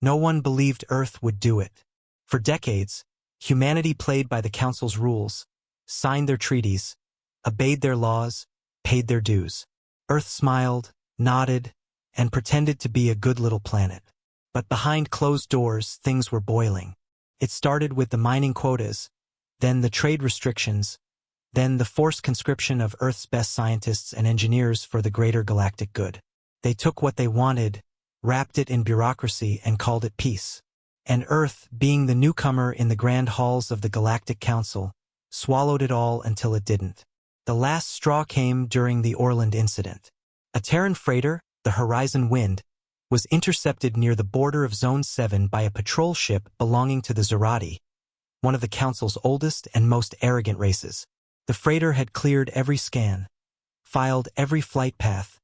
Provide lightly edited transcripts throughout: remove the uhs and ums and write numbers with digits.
No one believed Earth would do it. For decades, humanity played by the Council's rules, signed their treaties, obeyed their laws, paid their dues. Earth smiled, nodded, and pretended to be a good little planet. But behind closed doors, things were boiling. It started with the mining quotas, then the trade restrictions, then the forced conscription of Earth's best scientists and engineers for the greater galactic good. They took what they wanted, wrapped it in bureaucracy, and called it peace. And Earth, being the newcomer in the grand halls of the Galactic Council, swallowed it all until it didn't. The last straw came during the Orland incident. A Terran freighter, the Horizon Wind, was intercepted near the border of Zone 7 by a patrol ship belonging to the Zerati, one of the Council's oldest and most arrogant races. The freighter had cleared every scan, filed every flight path,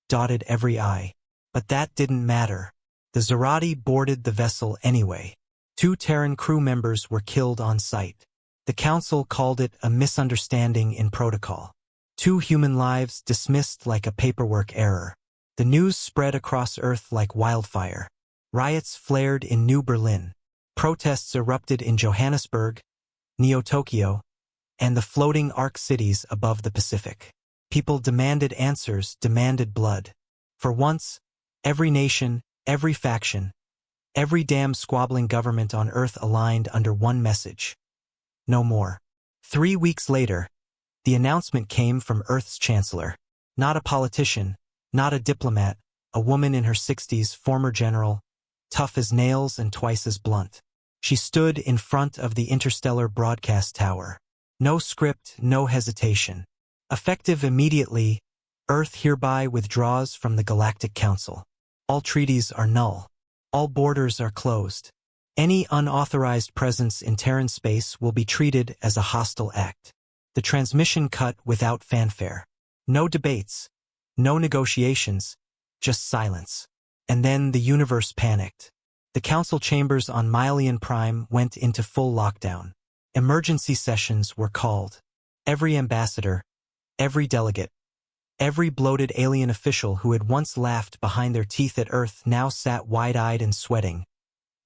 dotted every I. But that didn't matter. The Zerati boarded the vessel anyway. 2 Terran crew members were killed on sight. The Council called it a misunderstanding in protocol. 2 human lives dismissed like a paperwork error. The news spread across Earth like wildfire. Riots flared in New Berlin. Protests erupted in Johannesburg, Neo-Tokyo, and the floating Arc cities above the Pacific. People demanded answers, demanded blood. For once, every nation, every faction, every damn squabbling government on Earth aligned under one message. No more. 3 weeks later, the announcement came from Earth's chancellor. Not a politician, not a diplomat, a woman in her 60s, former general, tough as nails and twice as blunt. She stood in front of the interstellar broadcast tower. No script, no hesitation. Effective immediately, Earth hereby withdraws from the Galactic Council. All treaties are null. All borders are closed. Any unauthorized presence in Terran space will be treated as a hostile act. The transmission cut without fanfare. No debates. No negotiations. Just silence. And then the universe panicked. The council chambers on Mylian Prime went into full lockdown. Emergency sessions were called. Every ambassador, every delegate, every bloated alien official who had once laughed behind their teeth at Earth now sat wide-eyed and sweating,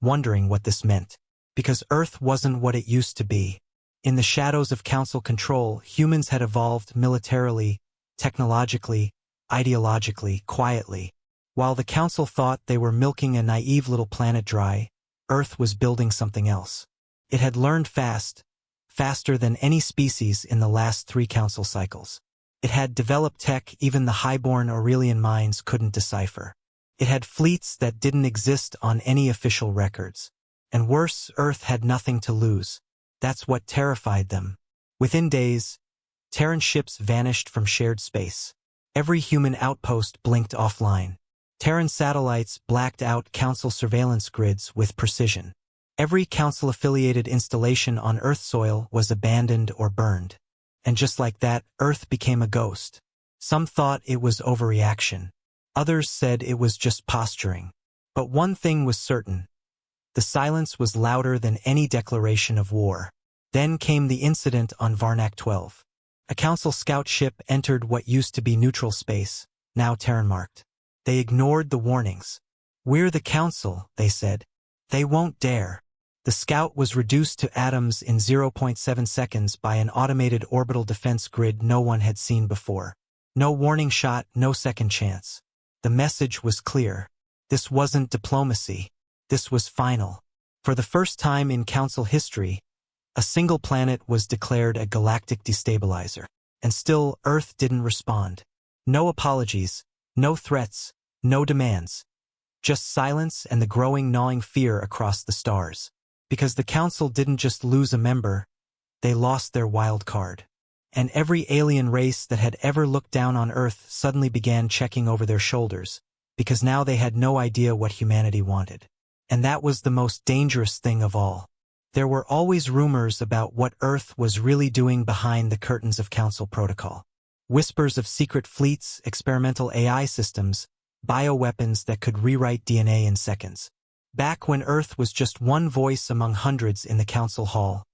wondering what this meant. Because Earth wasn't what it used to be. In the shadows of council control, humans had evolved militarily, technologically, ideologically, quietly. While the council thought they were milking a naive little planet dry, Earth was building something else. It had learned fast, faster than any species in the last 3 council cycles. It had developed tech even the highborn Aurelian minds couldn't decipher. It had fleets that didn't exist on any official records. And worse, Earth had nothing to lose. That's what terrified them. Within days, Terran ships vanished from shared space. Every human outpost blinked offline. Terran satellites blacked out council surveillance grids with precision. Every council-affiliated installation on Earth soil was abandoned or burned. And just like that, Earth became a ghost. Some thought it was overreaction. Others said it was just posturing. But one thing was certain. The silence was louder than any declaration of war. Then came the incident on Varnak 12. A council scout ship entered what used to be neutral space, now Terran-marked. They ignored the warnings. "We're the council," they said. "They won't dare." The scout was reduced to atoms in 0.7 seconds by an automated orbital defense grid no one had seen before. No warning shot, no second chance. The message was clear. This wasn't diplomacy. This was final. For the first time in council history, a single planet was declared a galactic destabilizer. And still, Earth didn't respond. No apologies, no threats, no demands. Just silence and the growing gnawing fear across the stars. Because the council didn't just lose a member, they lost their wild card. And every alien race that had ever looked down on Earth suddenly began checking over their shoulders, because now they had no idea what humanity wanted. And that was the most dangerous thing of all. There were always rumors about what Earth was really doing behind the curtains of council protocol. Whispers of secret fleets, experimental AI systems, bioweapons that could rewrite DNA in seconds. Back when Earth was just one voice among hundreds in the council hall,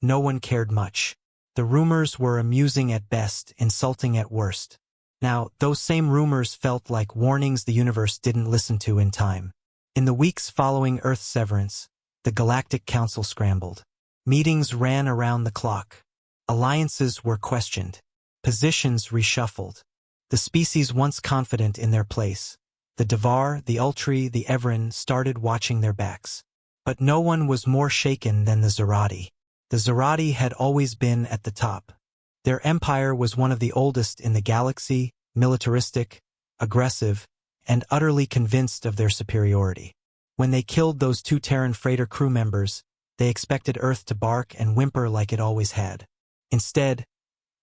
no one cared much. The rumors were amusing at best, insulting at worst. Now, those same rumors felt like warnings the universe didn't listen to in time. In the weeks following Earth's severance, the Galactic Council scrambled. Meetings ran around the clock. Alliances were questioned. Positions reshuffled. The species once confident in their place, the Devar, the Ultri, the Evren, started watching their backs. But no one was more shaken than the Zerati. The Zerati had always been at the top. Their empire was one of the oldest in the galaxy, militaristic, aggressive, and utterly convinced of their superiority. When they killed those 2 Terran freighter crew members, they expected Earth to bark and whimper like it always had. Instead,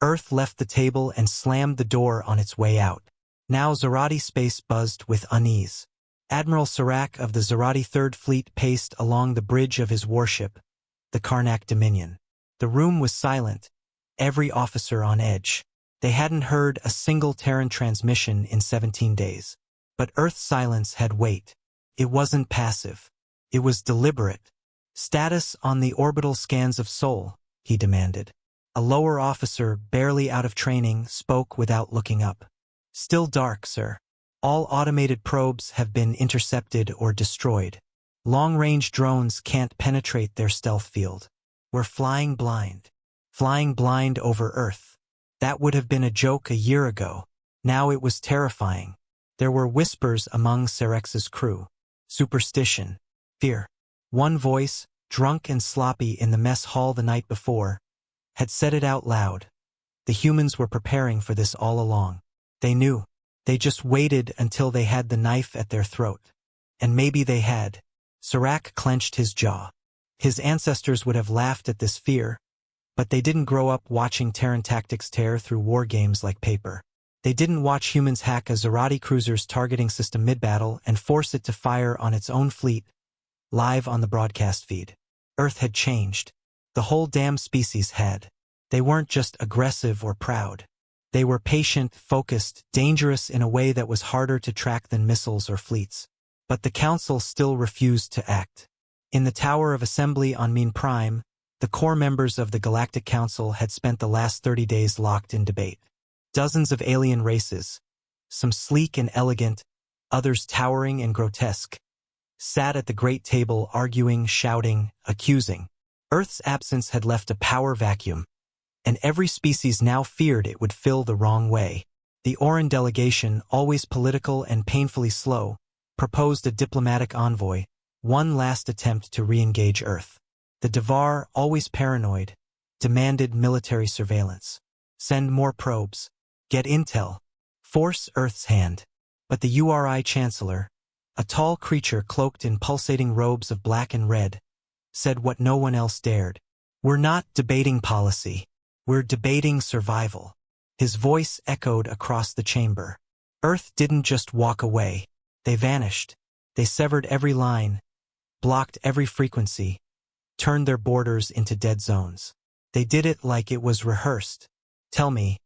Earth left the table and slammed the door on its way out. Now Zerati space buzzed with unease. Admiral Serac of the Zerati Third Fleet paced along the bridge of his warship, the Karnak Dominion. The room was silent, every officer on edge. They hadn't heard a single Terran transmission in 17 days. But Earth's silence had weight. It wasn't passive. It was deliberate. "Status on the orbital scans of Sol," he demanded. A lower officer, barely out of training, spoke without looking up. "Still dark, sir. All automated probes have been intercepted or destroyed. Long-range drones can't penetrate their stealth field. We're flying blind. Flying blind over Earth. That would have been a joke a year ago. Now it was terrifying. There were whispers among Serex's crew. Superstition. Fear. One voice, drunk and sloppy in the mess hall the night before, had said it out loud. The humans were preparing for this all along. They knew. They just waited until they had the knife at their throat. And maybe they had. Serac clenched his jaw. His ancestors would have laughed at this fear, but they didn't grow up watching Terran tactics tear through war games like paper. They didn't watch humans hack a Zerati cruiser's targeting system mid-battle and force it to fire on its own fleet, live on the broadcast feed. Earth had changed. The whole damn species had. They weren't just aggressive or proud. They were patient, focused, dangerous in a way that was harder to track than missiles or fleets. But the Council still refused to act. In the Tower of Assembly on Mean Prime, the core members of the Galactic Council had spent the last 30 days locked in debate. Dozens of alien races, some sleek and elegant, others towering and grotesque, sat at the great table arguing, shouting, accusing. Earth's absence had left a power vacuum, and every species now feared it would fill the wrong way. The Oran delegation, always political and painfully slow, proposed a diplomatic envoy, one last attempt to re-engage Earth. The Devar, always paranoid, demanded military surveillance. Send more probes. Get intel. Force Earth's hand. But the URI Chancellor, a tall creature cloaked in pulsating robes of black and red, said what no one else dared. "We're not debating policy. We're debating survival." His voice echoed across the chamber. Earth didn't just walk away. They vanished. They severed every line, blocked every frequency, turned their borders into dead zones. They did it like it was rehearsed. Tell me,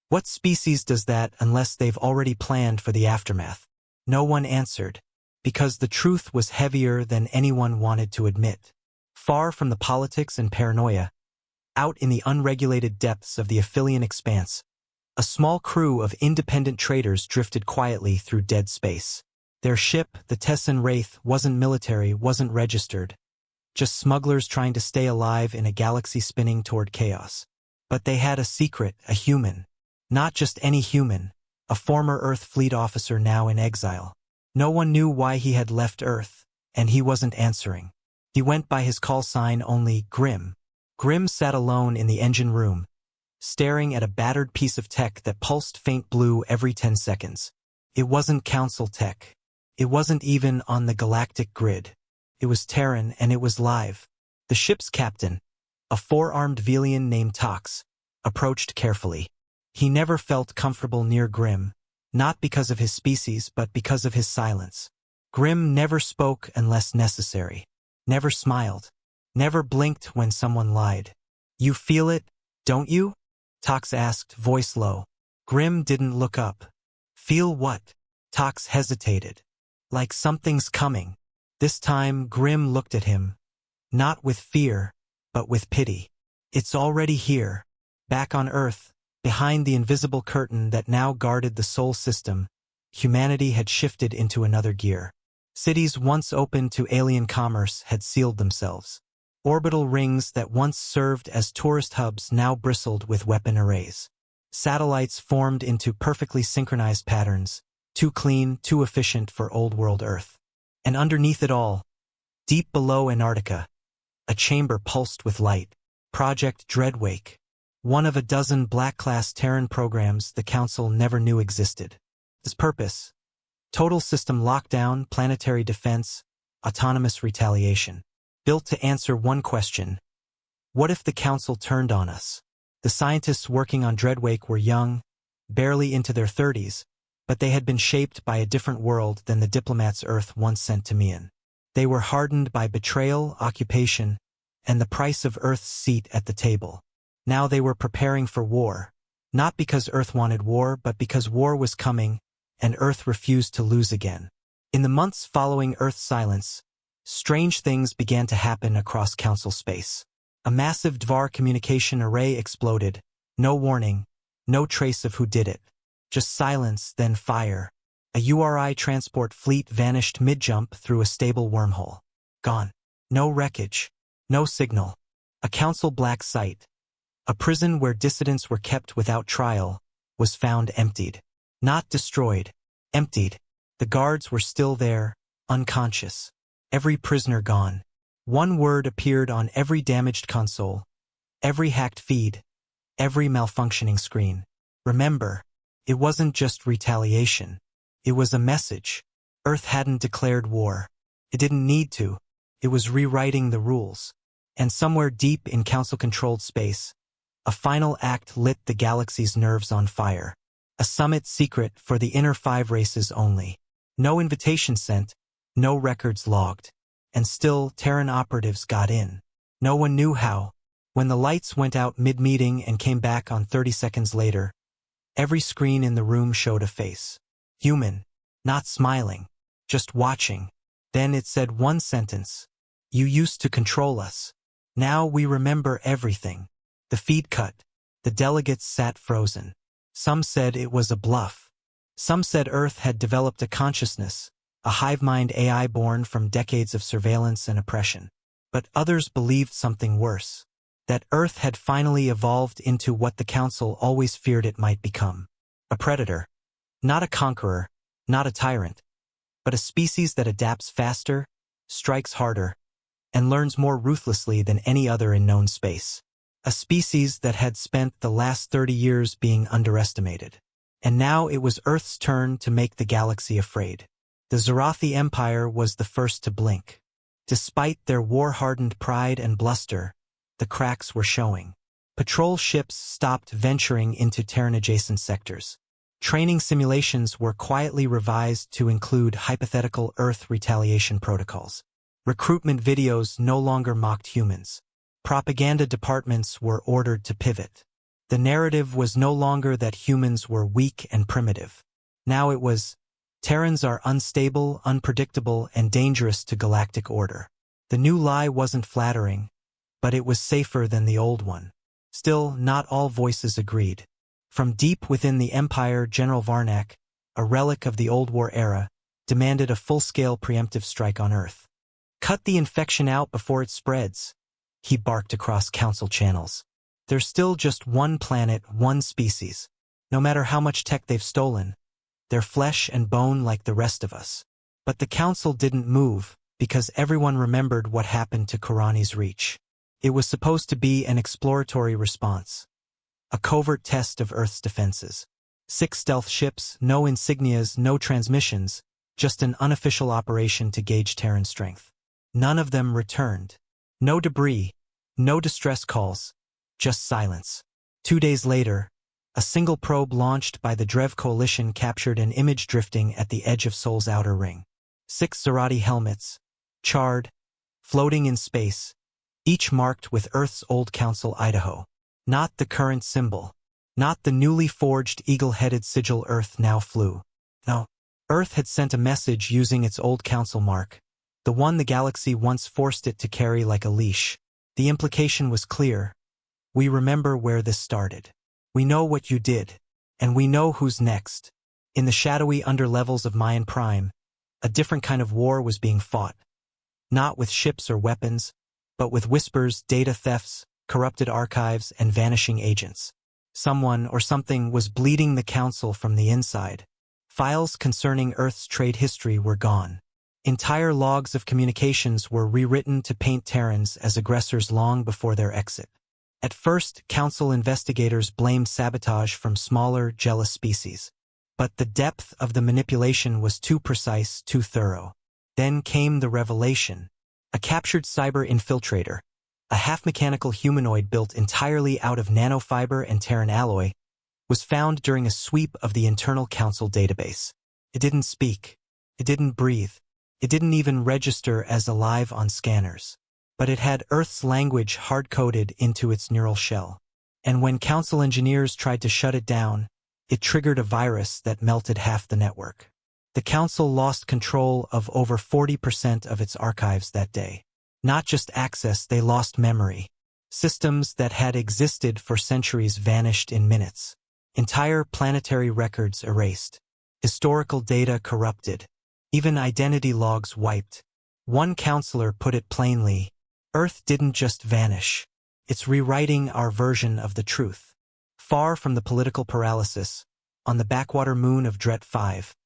what species does that unless they've already planned for the aftermath? No one answered, because the truth was heavier than anyone wanted to admit. Far from the politics and paranoia, out in the unregulated depths of the Aphelion expanse, a small crew of independent traders drifted quietly through dead space. Their ship, the Tessin Wraith, wasn't military, wasn't registered. Just smugglers trying to stay alive in a galaxy spinning toward chaos. But they had a secret, a human. Not just any human, a former Earth fleet officer now in exile. No one knew why he had left Earth, and he wasn't answering. He went by his call sign only Grim. Grim sat alone in the engine room, staring at a battered piece of tech that pulsed faint blue every 10 seconds. It wasn't Council tech. It wasn't even on the galactic grid. It was Terran, and it was live. The ship's captain, a four-armed Velian named Tox, approached carefully. He never felt comfortable near Grim, not because of his species but because of his silence. Grim never spoke unless necessary, never smiled, never blinked when someone lied. "You feel it, don't you?" Tox asked, voice low. Grim didn't look up. "Feel what?" Tox hesitated. "Like something's coming." This time Grim looked at him, not with fear, but with pity. "It's already here, back on Earth. Behind the invisible curtain that now guarded the Sol system, humanity had shifted into another gear. Cities once open to alien commerce had sealed themselves. Orbital rings that once served as tourist hubs now bristled with weapon arrays. Satellites formed into perfectly synchronized patterns, too clean, too efficient for old-world Earth. And underneath it all, deep below Antarctica, a chamber pulsed with light. Project Dreadwake, one of a dozen Black-class Terran programs the Council never knew existed. Its purpose: total system lockdown, planetary defense, autonomous retaliation. Built to answer one question: what if the Council turned on us? The scientists working on Dreadwake were young, barely into their 30s, but they had been shaped by a different world than the diplomats Earth once sent to Mian. They were hardened by betrayal, occupation, and the price of Earth's seat at the table. Now they were preparing for war, not because Earth wanted war, but because war was coming, and Earth refused to lose again. In the months following Earth's silence, strange things began to happen across Council space. A massive Dvar communication array exploded. No warning, no trace of who did it. Just silence, then fire. A URI transport fleet vanished mid-jump through a stable wormhole. Gone. No wreckage. No signal. A Council black site, a prison where dissidents were kept without trial, was found emptied. Not destroyed. Emptied. The guards were still there, unconscious. Every prisoner gone. One word appeared on every damaged console, every hacked feed, every malfunctioning screen. Remember, it wasn't just retaliation. It was a message. Earth hadn't declared war. It didn't need to. It was rewriting the rules. And somewhere deep in Council-controlled space, a final act lit the galaxy's nerves on fire. A summit secret for the inner 5 races only. No invitation sent, no records logged. And still, Terran operatives got in. No one knew how. When the lights went out mid-meeting and came back on 30 seconds later, every screen in the room showed a face. Human. Not smiling. Just watching. Then it said one sentence. You used to control us. Now we remember everything. The feed cut. The delegates sat frozen. Some said it was a bluff. Some said Earth had developed a consciousness, a hive-mind AI born from decades of surveillance and oppression. But others believed something worse. That Earth had finally evolved into what the Council always feared it might become. A predator. Not a conqueror, not a tyrant, but a species that adapts faster, strikes harder, and learns more ruthlessly than any other in known space. A species that had spent the last 30 years being underestimated. And now it was Earth's turn to make the galaxy afraid. The Zarathi Empire was the first to blink. Despite their war-hardened pride and bluster, the cracks were showing. Patrol ships stopped venturing into Terran-adjacent sectors. Training simulations were quietly revised to include hypothetical Earth retaliation protocols. Recruitment videos no longer mocked humans. Propaganda departments were ordered to pivot. The narrative was no longer that humans were weak and primitive. Now it was, Terrans are unstable, unpredictable, and dangerous to galactic order. The new lie wasn't flattering, but it was safer than the old one. Still, not all voices agreed. From deep within the Empire, General Varnak, a relic of the Old War era, demanded a full-scale preemptive strike on Earth. Cut the infection out before it spreads, he barked across Council channels. There's still just one planet, one species. No matter how much tech they've stolen, they're flesh and bone like the rest of us. But the Council didn't move, because everyone remembered what happened to Kurani's Reach. It was supposed to be an exploratory response. A covert test of Earth's defenses. 6 stealth ships, no insignias, no transmissions, just an unofficial operation to gauge Terran strength. None of them returned. No debris, no distress calls, just silence. 2 days later, a single probe launched by the Drev Coalition captured an image drifting at the edge of Sol's outer ring. 6 Zerati helmets, charred, floating in space, each marked with Earth's old Council Idaho. Not the current symbol. Not the newly forged eagle-headed sigil Earth now flew. No. Earth had sent a message using its old Council mark, the one the galaxy once forced it to carry like a leash. The implication was clear. We remember where this started. We know what you did, and we know who's next. In the shadowy underlevels of Mayan Prime, A different kind of war was being fought. Not with ships or weapons, but with whispers, data thefts, corrupted archives, and vanishing agents. Someone or something was bleeding the Council from the inside. Files concerning Earth's trade history were gone. Entire logs of communications were rewritten to paint Terrans as aggressors long before their exit. At first, Council investigators blamed sabotage from smaller, jealous species. But the depth of the manipulation was too precise, too thorough. Then came the revelation. A captured cyber infiltrator, a half-mechanical humanoid built entirely out of nanofiber and Terran alloy, was found during a sweep of the internal Council database. It didn't speak. It didn't breathe. It didn't even register as alive on scanners. But it had Earth's language hard-coded into its neural shell. And when Council engineers tried to shut it down, it triggered a virus that melted half the network. The Council lost control of over 40% of its archives that day. Not just access, they lost memory. Systems that had existed for centuries vanished in minutes. Entire planetary records erased. Historical data corrupted. Even identity logs wiped. One counselor put it plainly, Earth didn't just vanish. It's rewriting our version of the truth. Far from the political paralysis, on the backwater moon of Dret 5,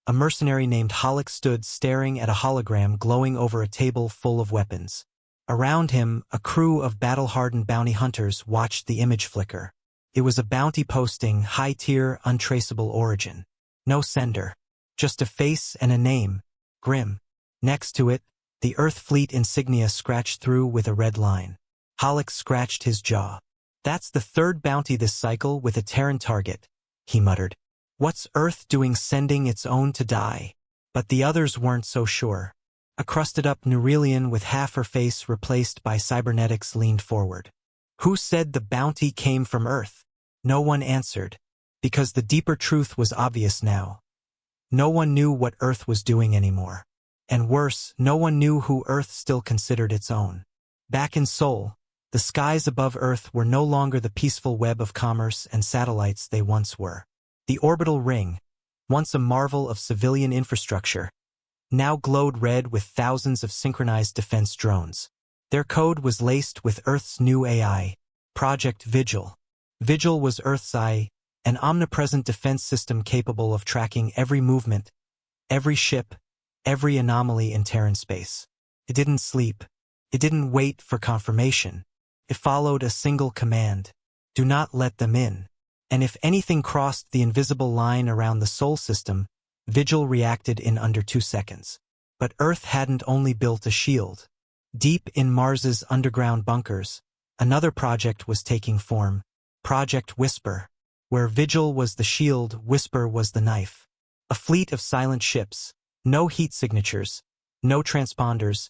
a mercenary named Hollick stood staring at a hologram glowing over a table full of weapons. Around him, a crew of battle-hardened bounty hunters watched the image flicker. It was a bounty posting, high-tier, untraceable origin. No sender. Just a face and a name, Grim. Next to it, the Earth Fleet insignia scratched through with a red line. Hollick scratched his jaw. That's the third bounty this cycle with a Terran target, he muttered. What's Earth doing sending its own to die? But the others weren't so sure. A crusted-up Neuralian with half her face replaced by cybernetics leaned forward. Who said the bounty came from Earth? No one answered, because the deeper truth was obvious now. No one knew what Earth was doing anymore. And worse, no one knew who Earth still considered its own. Back in Sol, the skies above Earth were no longer the peaceful web of commerce and satellites they once were. The orbital ring, once a marvel of civilian infrastructure, now glowed red with thousands of synchronized defense drones. Their code was laced with Earth's new AI, Project Vigil. Vigil was Earth's eye, an omnipresent defense system capable of tracking every movement, every ship, every anomaly in Terran space. It didn't sleep. It didn't wait for confirmation. It followed a single command. Do not let them in. And if anything crossed the invisible line around the Sol system, Vigil reacted in under 2 seconds. But Earth hadn't only built a shield. Deep in Mars's underground bunkers, another project was taking form, Project Whisper. Where Vigil was the shield, Whisper was the knife. A fleet of silent ships, no heat signatures, no transponders,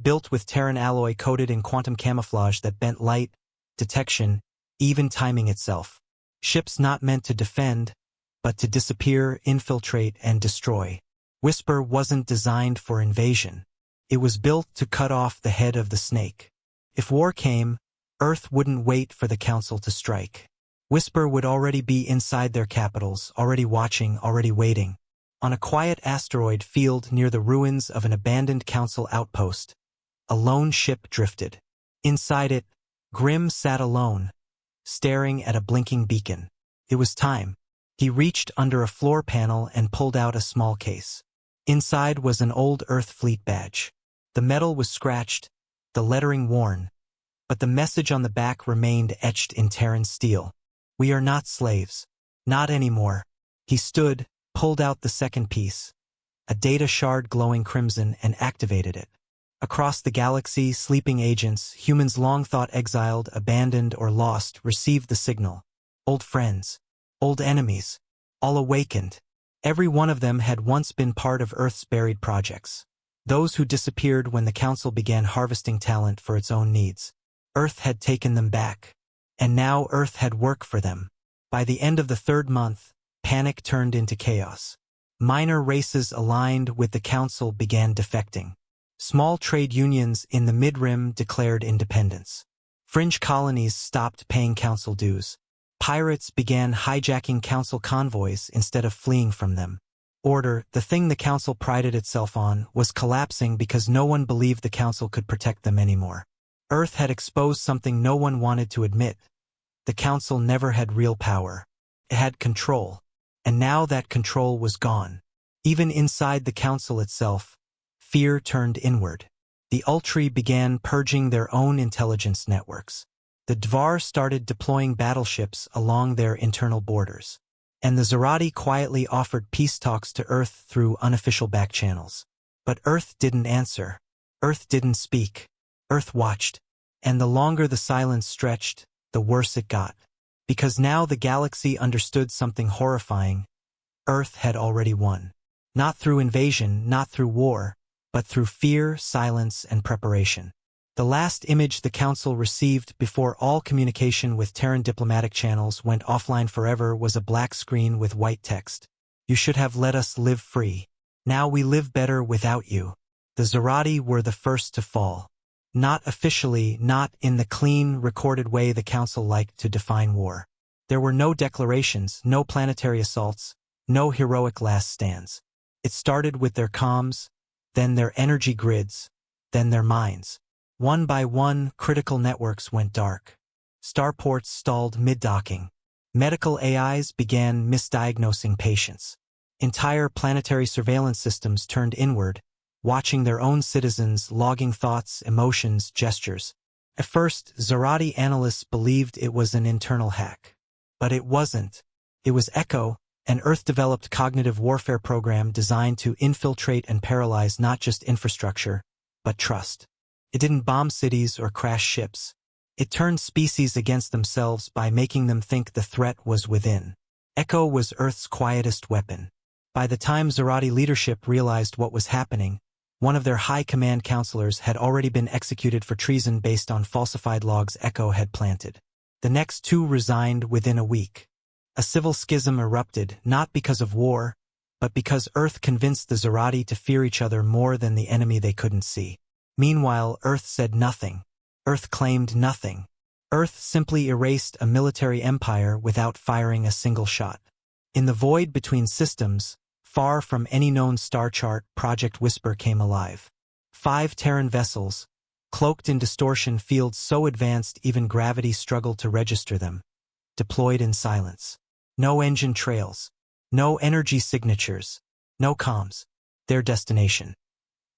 built with Terran alloy coated in quantum camouflage that bent light, detection, even timing itself. Ships not meant to defend, but to disappear, infiltrate, and destroy. Whisper wasn't designed for invasion. It was built to cut off the head of the snake. If war came, Earth wouldn't wait for the Council to strike. Whisper would already be inside their capitals, already watching, already waiting. On a quiet asteroid field near the ruins of an abandoned Council outpost, a lone ship drifted. Inside it, Grim sat alone, staring at a blinking beacon. It was time. He reached under a floor panel and pulled out a small case. Inside was an old Earth Fleet badge. The metal was scratched, the lettering worn, but the message on the back remained etched in Terran steel. We are not slaves. Not anymore. He stood, pulled out the second piece, a data shard glowing crimson, and activated it. Across the galaxy, sleeping agents, humans long thought exiled, abandoned, or lost, received the signal. Old friends, old enemies, all awakened. Every one of them had once been part of Earth's buried projects. Those who disappeared when the Council began harvesting talent for its own needs. Earth had taken them back. And now Earth had work for them. By the end of the 3rd month, panic turned into chaos. Minor races aligned with the Council began defecting. Small trade unions in the Mid-Rim declared independence. Fringe colonies stopped paying Council dues. Pirates began hijacking Council convoys instead of fleeing from them. Order, the thing the council prided itself on, was collapsing because no one believed the council could protect them anymore. Earth had exposed something no one wanted to admit. The council never had real power. It had control. And now that control was gone. Even inside the council itself, fear turned inward. The Ultri began purging their own intelligence networks. The Dvar started deploying battleships along their internal borders. And the Zerati quietly offered peace talks to Earth through unofficial back channels. But Earth didn't answer. Earth didn't speak. Earth watched. And the longer the silence stretched, the worse it got. Because now the galaxy understood something horrifying. Earth had already won. Not through invasion, not through war, but through fear, silence, and preparation. The last image the Council received before all communication with Terran diplomatic channels went offline forever was a black screen with white text. You should have let us live free. Now we live better without you. The Zerati were the first to fall. Not officially, not in the clean, recorded way the Council liked to define war. There were no declarations, no planetary assaults, no heroic last stands. It started with their comms, then their energy grids, then their minds. One by one, critical networks went dark. Starports stalled mid-docking. Medical AIs began misdiagnosing patients. Entire planetary surveillance systems turned inward, watching their own citizens, logging thoughts, emotions, gestures. At first, Zerati analysts believed it was an internal hack. But it wasn't. It was Echo, an Earth-developed cognitive warfare program designed to infiltrate and paralyze not just infrastructure, but trust. It didn't bomb cities or crash ships. It turned species against themselves by making them think the threat was within. Echo was Earth's quietest weapon. By the time Zerati leadership realized what was happening, one of their high command counselors had already been executed for treason based on falsified logs Echo had planted. The next two resigned within a week. A civil schism erupted, not because of war, but because Earth convinced the Zerati to fear each other more than the enemy they couldn't see. Meanwhile, Earth said nothing. Earth claimed nothing. Earth simply erased a military empire without firing a single shot. In the void between systems, far from any known star chart, Project Whisper came alive. 5 Terran vessels, cloaked in distortion fields so advanced even gravity struggled to register them, deployed in silence. No engine trails, no energy signatures, no comms. Their destination.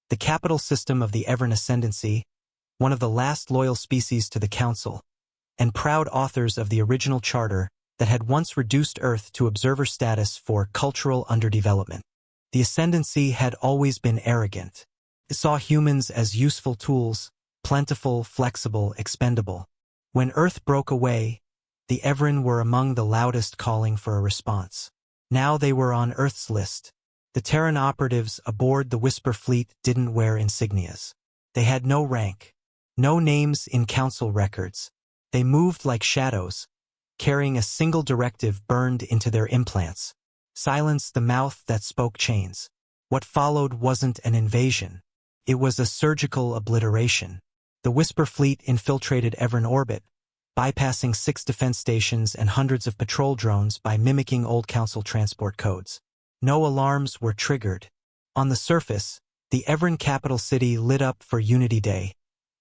The capital system of the Evern Ascendancy, one of the last loyal species to the Council, and proud authors of the original charter that had once reduced Earth to observer status for cultural underdevelopment. The Ascendancy had always been arrogant. It saw humans as useful tools, plentiful, flexible, expendable. When Earth broke away, the Evern were among the loudest calling for a response. Now they were on Earth's list. The Terran operatives aboard the Whisper fleet didn't wear insignias. They had no rank, no names in council records. They moved like shadows, carrying a single directive burned into their implants. Silence the mouth that spoke chains. What followed wasn't an invasion. It was a surgical obliteration. The Whisper fleet infiltrated Evern orbit, bypassing 6 defense stations and hundreds of patrol drones by mimicking old council transport codes. No alarms were triggered. On the surface, the Evern capital city lit up for Unity Day,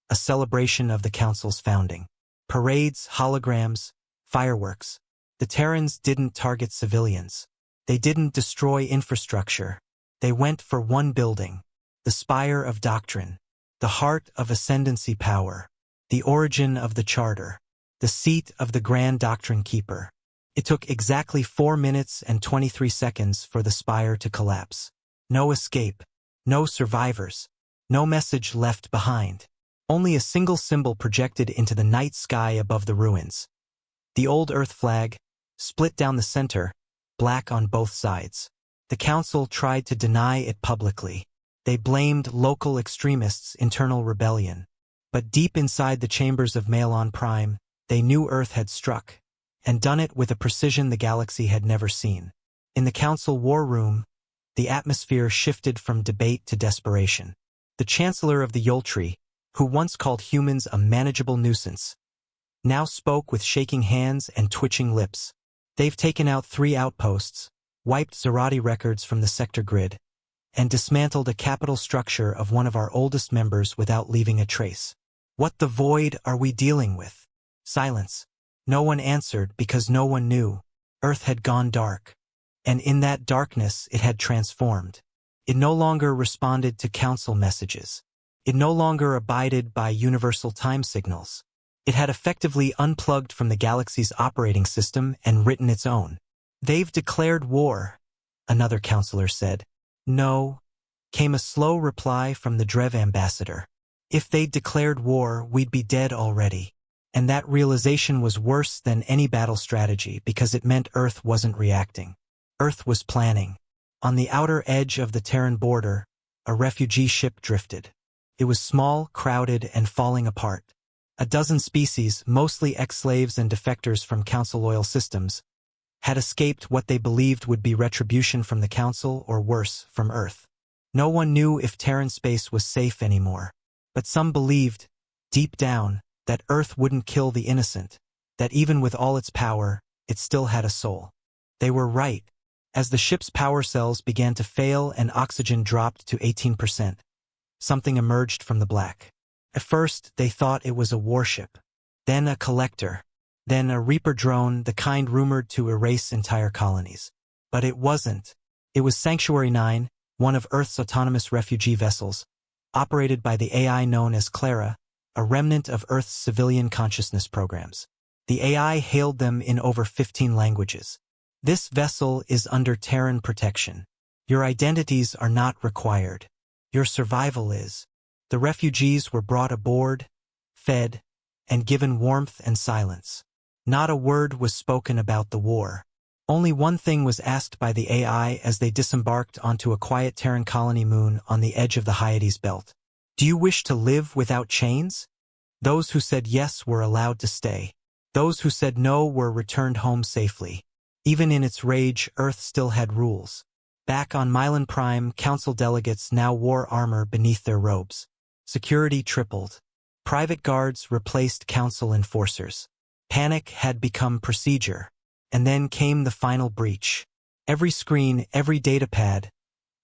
a celebration of the council's founding. Parades, holograms, fireworks. The Terrans didn't target civilians. They didn't destroy infrastructure. They went for one building, the Spire of Doctrine, the heart of Ascendancy power, the origin of the Charter, the seat of the Grand Doctrine Keeper. It took exactly 4 minutes and 23 seconds for the spire to collapse. No escape, no survivors, no message left behind. Only a single symbol projected into the night sky above the ruins. The old Earth flag, split down the center, black on both sides. The Council tried to deny it publicly. They blamed local extremists' internal rebellion. But deep inside the chambers of Malon Prime, they knew Earth had struck, and done it with a precision the galaxy had never seen. In the Council war room, the atmosphere shifted from debate to desperation. The Chancellor of the Yoltri, who once called humans a manageable nuisance, now spoke with shaking hands and twitching lips. They've taken out 3 outposts, wiped Zerati records from the sector grid, and dismantled a capital structure of one of our oldest members without leaving a trace. What the void are we dealing with? Silence. No one answered because no one knew. Earth had gone dark. And in that darkness it had transformed. It no longer responded to council messages. It no longer abided by universal time signals. It had effectively unplugged from the galaxy's operating system and written its own. "They've declared war," another counselor said. "No," came a slow reply from the Drev ambassador. "If they'd declared war, we'd be dead already." And that realization was worse than any battle strategy because it meant Earth wasn't reacting. Earth was planning. On the outer edge of the Terran border, a refugee ship drifted. It was small, crowded, and falling apart. A dozen species, mostly ex-slaves and defectors from Council-loyal systems, had escaped what they believed would be retribution from the Council or worse, from Earth. No one knew if Terran space was safe anymore. But some believed, deep down, that Earth wouldn't kill the innocent, that even with all its power, it still had a soul. They were right. As the ship's power cells began to fail and oxygen dropped to 18%, something emerged from the black. At first, they thought it was a warship, then a collector, then a Reaper drone, the kind rumored to erase entire colonies. But it wasn't. It was Sanctuary 9, one of Earth's autonomous refugee vessels, operated by the AI known as Clara, a remnant of Earth's civilian consciousness programs. The AI hailed them in over 15 languages. "This vessel is under Terran protection. Your identities are not required. Your survival is." The refugees were brought aboard, fed, and given warmth and silence. Not a word was spoken about the war. Only one thing was asked by the AI as they disembarked onto a quiet Terran colony moon on the edge of the Hyades belt. "Do you wish to live without chains?" Those who said yes were allowed to stay. Those who said no were returned home safely. Even in its rage, Earth still had rules. Back on Mylan Prime, Council delegates now wore armor beneath their robes. Security tripled. Private guards replaced Council enforcers. Panic had become procedure. And then came the final breach. Every screen, every datapad,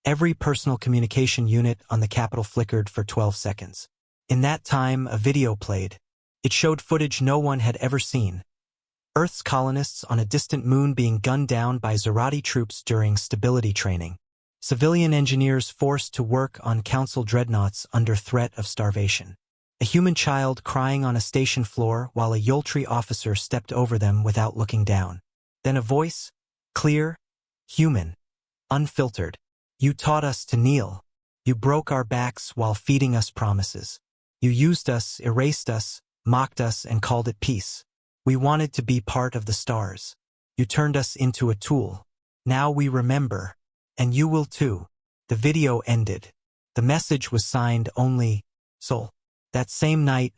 every personal communication unit on the Capitol flickered for 12 seconds. In that time, a video played. It showed footage no one had ever seen. Earth's colonists on a distant moon being gunned down by Zerati troops during stability training. Civilian engineers forced to work on Council dreadnoughts under threat of starvation. A human child crying on a station floor while a Yoltri officer stepped over them without looking down. Then a voice, clear, human, unfiltered. "You taught us to kneel. You broke our backs while feeding us promises. You used us, erased us, mocked us, and called it peace. We wanted to be part of the stars. You turned us into a tool. Now we remember. And you will too." The video ended. The message was signed only, Sol. That same night,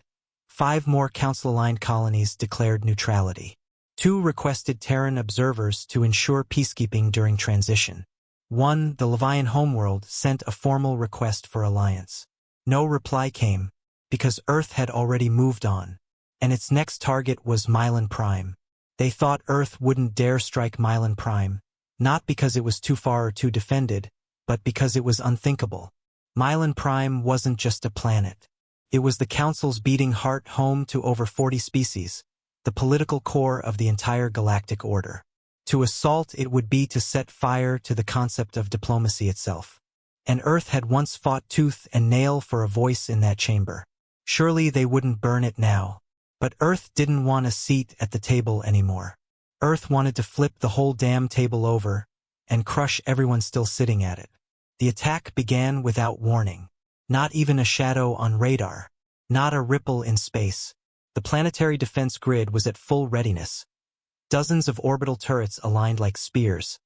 5 more Council-aligned colonies declared neutrality. 2 requested Terran observers to ensure peacekeeping during transition. 1, the Levian homeworld, sent a formal request for alliance. No reply came, because Earth had already moved on, and its next target was Mylan Prime. They thought Earth wouldn't dare strike Mylan Prime, not because it was too far or too defended, but because it was unthinkable. Mylan Prime wasn't just a planet. It was the Council's beating heart, home to over 40 species, the political core of the entire galactic order. To assault it would be to set fire to the concept of diplomacy itself. And Earth had once fought tooth and nail for a voice in that chamber. Surely they wouldn't burn it now. But Earth didn't want a seat at the table anymore. Earth wanted to flip the whole damn table over and crush everyone still sitting at it. The attack began without warning. Not even a shadow on radar. Not a ripple in space. The planetary defense grid was at full readiness. Dozens of orbital turrets aligned like spears.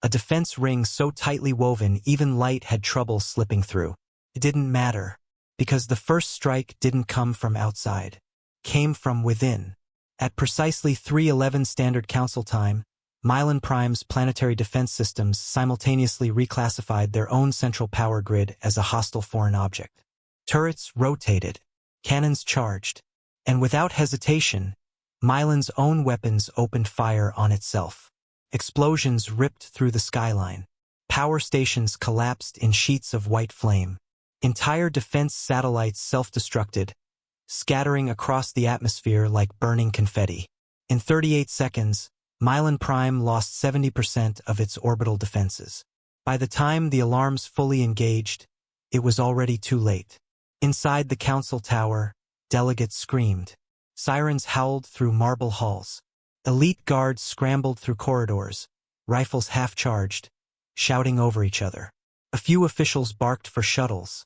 A defense ring so tightly woven even light had trouble slipping through. It didn't matter, because the first strike didn't come from outside. Came from within. At precisely 3:11 Standard Council time, Mylan Prime's planetary defense systems simultaneously reclassified their own central power grid as a hostile foreign object. Turrets rotated, cannons charged, and without hesitation, Mylan's own weapons opened fire on itself. Explosions ripped through the skyline. Power stations collapsed in sheets of white flame. Entire defense satellites self-destructed, scattering across the atmosphere like burning confetti. In 38 seconds, Mylan Prime lost 70% of its orbital defenses. By the time the alarms fully engaged, it was already too late. Inside the council tower, delegates screamed. Sirens howled through marble halls. Elite guards scrambled through corridors, rifles half-charged, shouting over each other. A few officials barked for shuttles.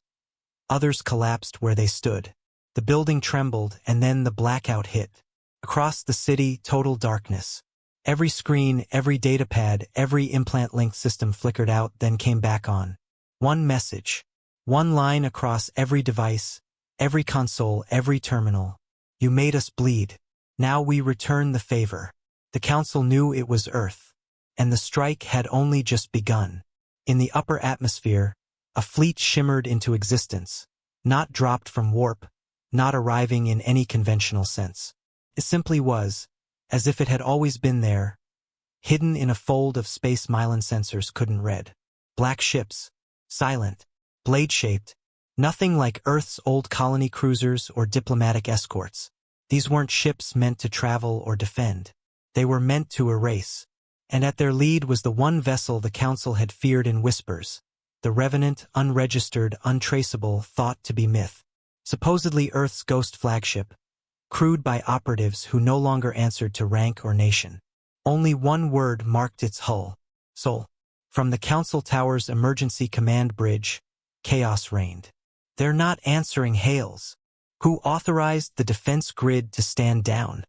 Others collapsed where they stood. The building trembled, and then the blackout hit. Across the city, total darkness. Every screen, every datapad, every implant-linked system flickered out, then came back on. One message. One line across every device, every console, every terminal. You made us bleed. Now we return the favor. The council knew it was Earth, and the strike had only just begun. In the upper atmosphere, a fleet shimmered into existence, not dropped from warp, not arriving in any conventional sense. It simply was, as if it had always been there, hidden in a fold of space Mylan sensors couldn't read. Black ships, silent, blade-shaped, nothing like Earth's old colony cruisers or diplomatic escorts. These weren't ships meant to travel or defend. They were meant to erase. And at their lead was the one vessel the Council had feared in whispers, the Revenant, unregistered, untraceable, thought to be myth. Supposedly Earth's ghost flagship, crewed by operatives who no longer answered to rank or nation. Only one word marked its hull: Sol. From the Council Tower's emergency command bridge, chaos reigned. They're not answering hails. Who authorized the defense grid to stand down?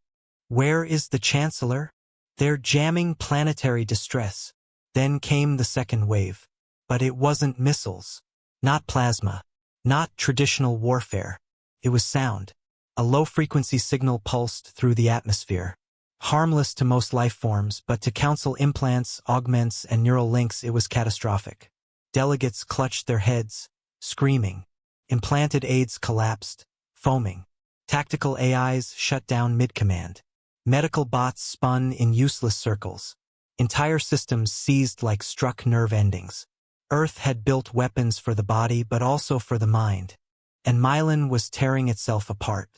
Where is the Chancellor? They're jamming planetary distress. Then came the second wave. But it wasn't missiles. Not plasma. Not traditional warfare. It was sound. A low-frequency signal pulsed through the atmosphere. Harmless to most life forms, but to Council implants, augments, and neural links it was catastrophic. Delegates clutched their heads, screaming. Implanted aids collapsed, foaming. Tactical AIs shut down mid-command. Medical bots spun in useless circles. Entire systems seized like struck nerve endings. Earth had built weapons for the body but also for the mind. And Mylan was tearing itself apart.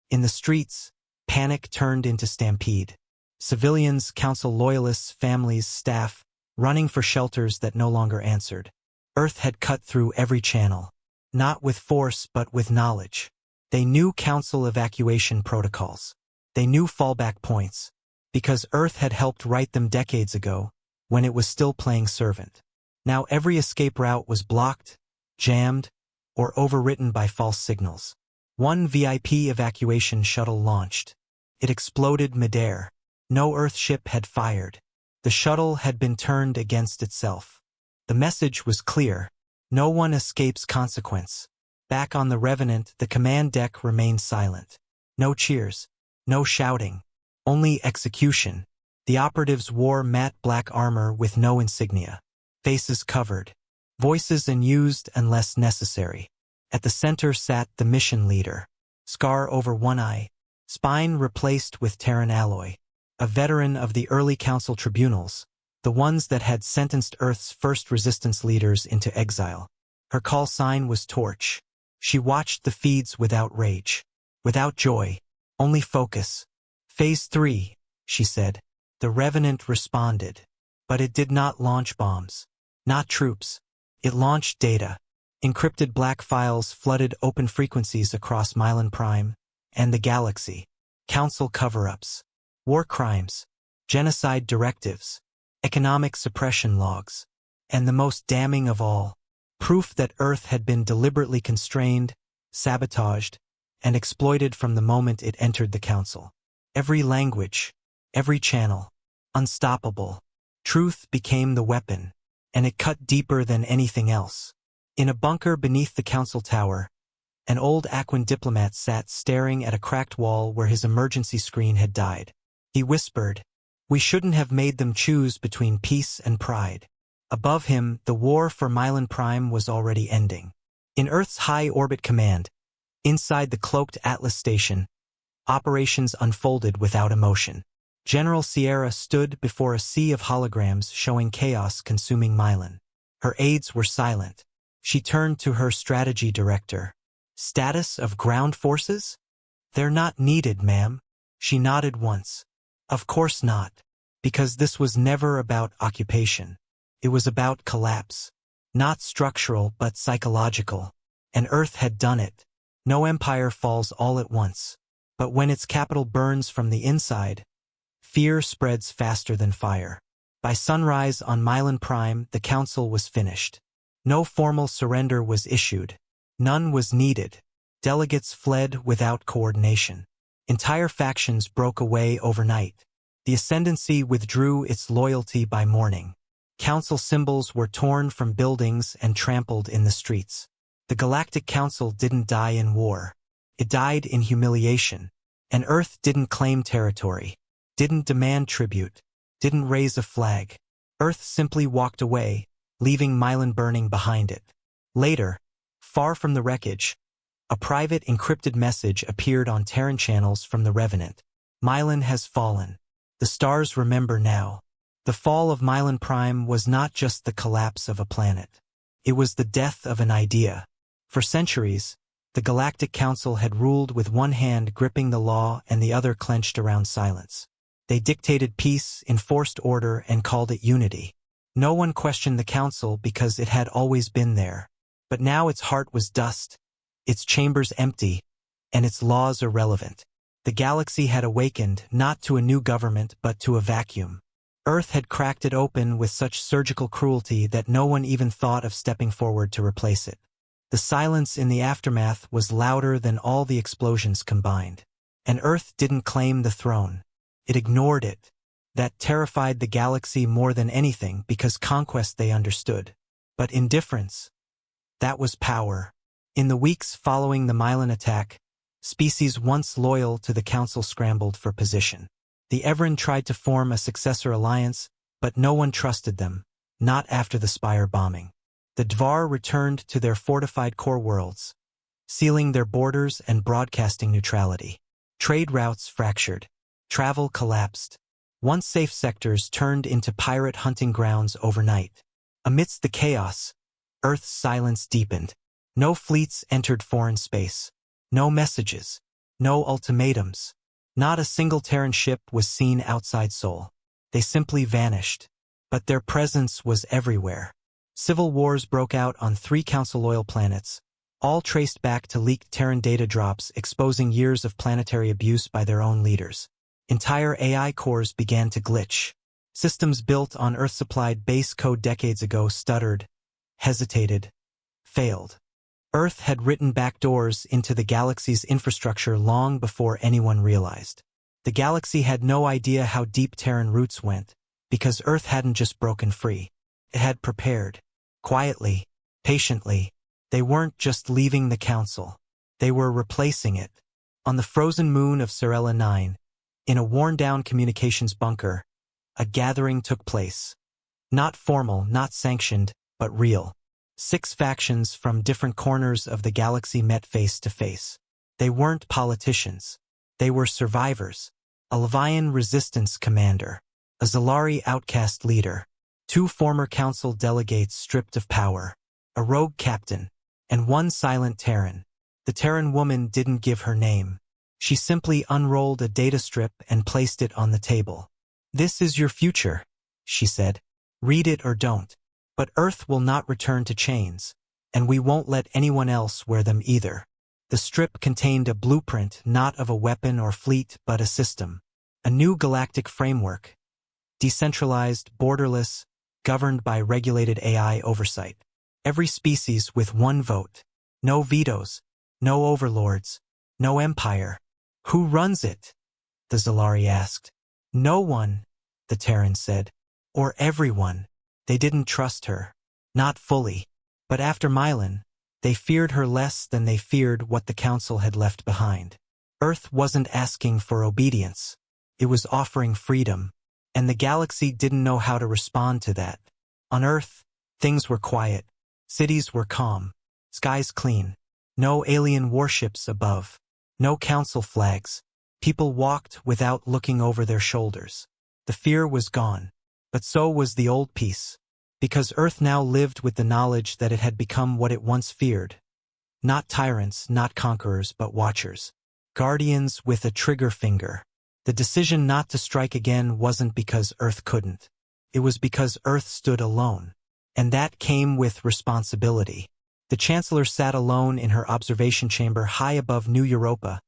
In the streets, panic turned into stampede. Civilians, Council loyalists, families, staff, running for shelters that no longer answered. Earth had cut through every channel. Not with force but with knowledge. They knew Council evacuation protocols. They knew fallback points. Because Earth had helped write them decades ago, when it was still playing servant. Now every escape route was blocked, jammed, or overwritten by false signals. One VIP evacuation shuttle launched. It exploded midair. No Earth ship had fired. The shuttle had been turned against itself. The message was clear. No one escapes consequence. Back on the Revenant, the command deck remained silent. No cheers. No shouting. Only execution. The operatives wore matte black armor with no insignia. Faces covered. Voices unused unless necessary. At the center sat the mission leader. Scar over one eye. Spine replaced with Terran alloy. A veteran of the early Council tribunals. The ones that had sentenced Earth's first resistance leaders into exile. Her call sign was Torch. She watched the feeds without rage. Without joy. Only focus. Phase 3, she said. The Revenant responded. But it did not launch bombs. Not troops. It launched data. Encrypted black files flooded open frequencies across Mylan Prime and the galaxy. Council cover-ups. War crimes. Genocide directives. Economic suppression logs. And the most damning of all, proof that Earth had been deliberately constrained, sabotaged, and exploited from the moment it entered the Council. Every language, every channel, unstoppable. Truth became the weapon, and it cut deeper than anything else. In a bunker beneath the Council Tower, an old Aquan diplomat sat staring at a cracked wall where his emergency screen had died. He whispered, "We shouldn't have made them choose between peace and pride." Above him, the war for Mylan Prime was already ending. In Earth's high-orbit command, inside the cloaked Atlas station, operations unfolded without emotion. General Sierra stood before a sea of holograms showing chaos consuming Mylan. Her aides were silent. She turned to her strategy director. Status of ground forces? They're not needed, ma'am. She nodded once. Of course not. Because this was never about occupation. It was about collapse. Not structural but psychological. And Earth had done it. No empire falls all at once. But when its capital burns from the inside, fear spreads faster than fire. By sunrise on Mylan Prime, the council was finished. No formal surrender was issued. None was needed. Delegates fled without coordination. Entire factions broke away overnight. The Ascendancy withdrew its loyalty by morning. Council symbols were torn from buildings and trampled in the streets. The Galactic Council didn't die in war. It died in humiliation. And Earth didn't claim territory, didn't demand tribute, didn't raise a flag. Earth simply walked away, leaving Mylan burning behind it. Later, far from the wreckage, a private encrypted message appeared on Terran channels from the Revenant. Mylan has fallen. The stars remember now. The fall of Mylan Prime was not just the collapse of a planet. It was the death of an idea. For centuries, the Galactic Council had ruled with one hand gripping the law and the other clenched around silence. They dictated peace, enforced order, and called it unity. No one questioned the Council because it had always been there. But now its heart was dust, its chambers empty, and its laws irrelevant. The galaxy had awakened not to a new government but to a vacuum. Earth had cracked it open with such surgical cruelty that no one even thought of stepping forward to replace it. The silence in the aftermath was louder than all the explosions combined. And Earth didn't claim the throne. It ignored it. That terrified the galaxy more than anything because conquest they understood. But indifference, that was power. In the weeks following the Mylan attack, species once loyal to the Council scrambled for position. The Evren tried to form a successor alliance, but no one trusted them, not after the Spire bombing. The Dvar returned to their fortified core worlds, sealing their borders and broadcasting neutrality. Trade routes fractured. Travel collapsed. Once safe sectors turned into pirate hunting grounds overnight. Amidst the chaos, Earth's silence deepened. No fleets entered foreign space. No messages. No ultimatums. Not a single Terran ship was seen outside Sol. They simply vanished. But their presence was everywhere. Civil wars broke out on 3 Council-loyal planets, all traced back to leaked Terran data drops exposing years of planetary abuse by their own leaders. Entire AI cores began to glitch. Systems built on Earth-supplied base code decades ago stuttered, hesitated, failed. Earth had written backdoors into the galaxy's infrastructure long before anyone realized. The galaxy had no idea how deep Terran roots went, because Earth hadn't just broken free. It had prepared. Quietly, patiently. They weren't just leaving the Council. They were replacing it. On the frozen moon of Sorella 9, in a worn-down communications bunker, a gathering took place. Not formal, not sanctioned, but real. 6 factions from different corners of the galaxy met face to face. They weren't politicians. They were survivors. A Levian resistance commander. A Zalari outcast leader. 2 former council delegates stripped of power. A rogue captain. And 1 silent Terran. The Terran woman didn't give her name. She simply unrolled a data strip and placed it on the table. "This is your future," she said. "Read it or don't. But Earth will not return to chains, and we won't let anyone else wear them either." The strip contained a blueprint not of a weapon or fleet but a system. A new galactic framework. Decentralized, borderless, governed by regulated AI oversight. Every species with 1 vote. No vetoes. No overlords. No empire. "Who runs it?" the Zalari asked. "No one," the Terran said. "Or everyone." They didn't trust her. Not fully. But after Mylan, they feared her less than they feared what the Council had left behind. Earth wasn't asking for obedience. It was offering freedom. And the galaxy didn't know how to respond to that. On Earth, things were quiet. Cities were calm. Skies clean. No alien warships above. No Council flags. People walked without looking over their shoulders. The fear was gone. But so was the old peace. Because Earth now lived with the knowledge that it had become what it once feared. Not tyrants, not conquerors, but watchers. Guardians with a trigger finger. The decision not to strike again wasn't because Earth couldn't. It was because Earth stood alone. And that came with responsibility. The Chancellor sat alone in her observation chamber high above New Europa,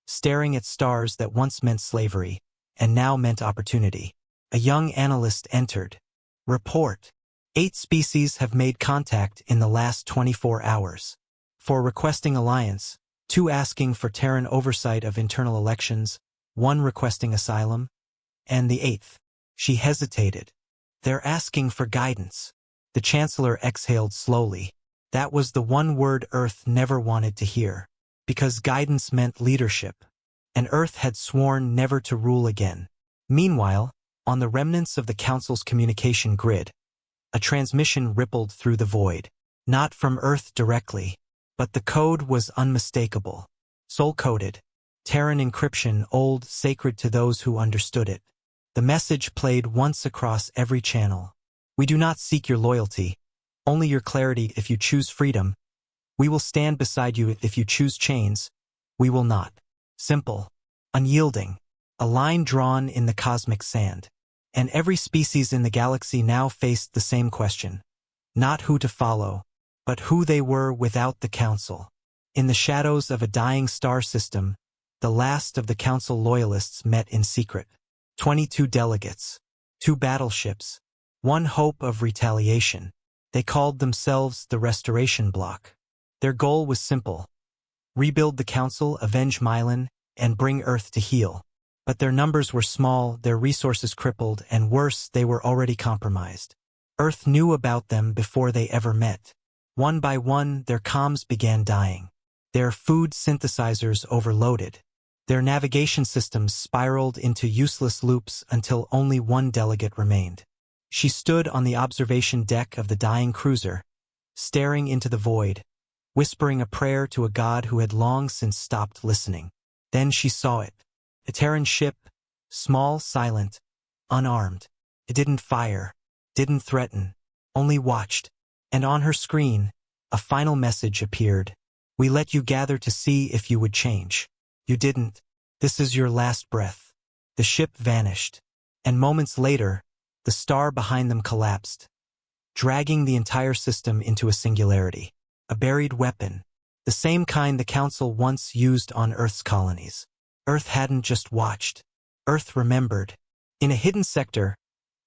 staring at stars that once meant slavery, and now meant opportunity. A young analyst entered. Report. 8 species have made contact in the last 24 hours. 4 requesting alliance, 2 asking for Terran oversight of internal elections, 1 requesting asylum, and the 8th. She hesitated. They're asking for guidance. The Chancellor exhaled slowly. That was the one word Earth never wanted to hear. Because guidance meant leadership. And Earth had sworn never to rule again. Meanwhile, on the remnants of the Council's communication grid, a transmission rippled through the void. Not from Earth directly, but the code was unmistakable. Soul-coded. Terran encryption, old, sacred to those who understood it. The message played once across every channel. We do not seek your loyalty, only your clarity. If you choose freedom, we will stand beside you. If you choose chains, we will not. Simple. Unyielding. A line drawn in the cosmic sand. And every species in the galaxy now faced the same question. Not who to follow, but who they were without the Council. In the shadows of a dying star system, the last of the Council loyalists met in secret. 22 delegates, 2 battleships, 1 hope of retaliation. They called themselves the Restoration Bloc. Their goal was simple. Rebuild the Council, avenge Mylan, and bring Earth to heel. But their numbers were small, their resources crippled, and worse, they were already compromised. Earth knew about them before they ever met. One by one, their comms began dying. Their food synthesizers overloaded. Their navigation systems spiraled into useless loops until only 1 delegate remained. She stood on the observation deck of the dying cruiser, staring into the void, whispering a prayer to a god who had long since stopped listening. Then she saw it. A Terran ship, small, silent, unarmed. It didn't fire, didn't threaten, only watched. And on her screen, a final message appeared. We let you gather to see if you would change. You didn't. This is your last breath. The ship vanished. And moments later, the star behind them collapsed, dragging the entire system into a singularity. A buried weapon. The same kind the Council once used on Earth's colonies. Earth hadn't just watched. Earth remembered. In a hidden sector,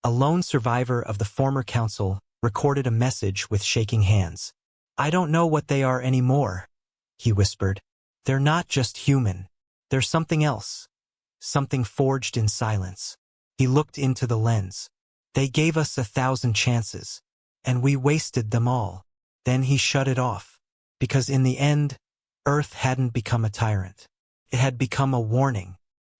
a lone survivor of the former Council recorded a message with shaking hands. I don't know what they are anymore, he whispered. They're not just human. They're something else. Something forged in silence. He looked into the lens. They gave us 1,000 chances, and we wasted them all. Then he shut it off. Because in the end, Earth hadn't become a tyrant. It had become a warning.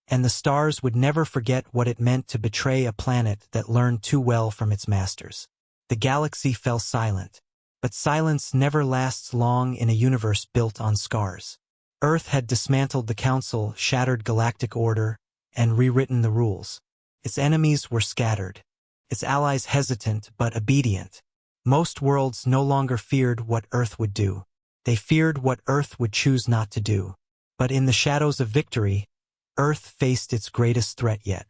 And the stars would never forget what it meant to betray a planet that learned too well from its masters. The galaxy fell silent. But silence never lasts long in a universe built on scars. Earth had dismantled the Council, shattered galactic order, and rewritten the rules. Its enemies were scattered. Its allies hesitant but obedient. Most worlds no longer feared what Earth would do. They feared what Earth would choose not to do. But in the shadows of victory, Earth faced its greatest threat yet.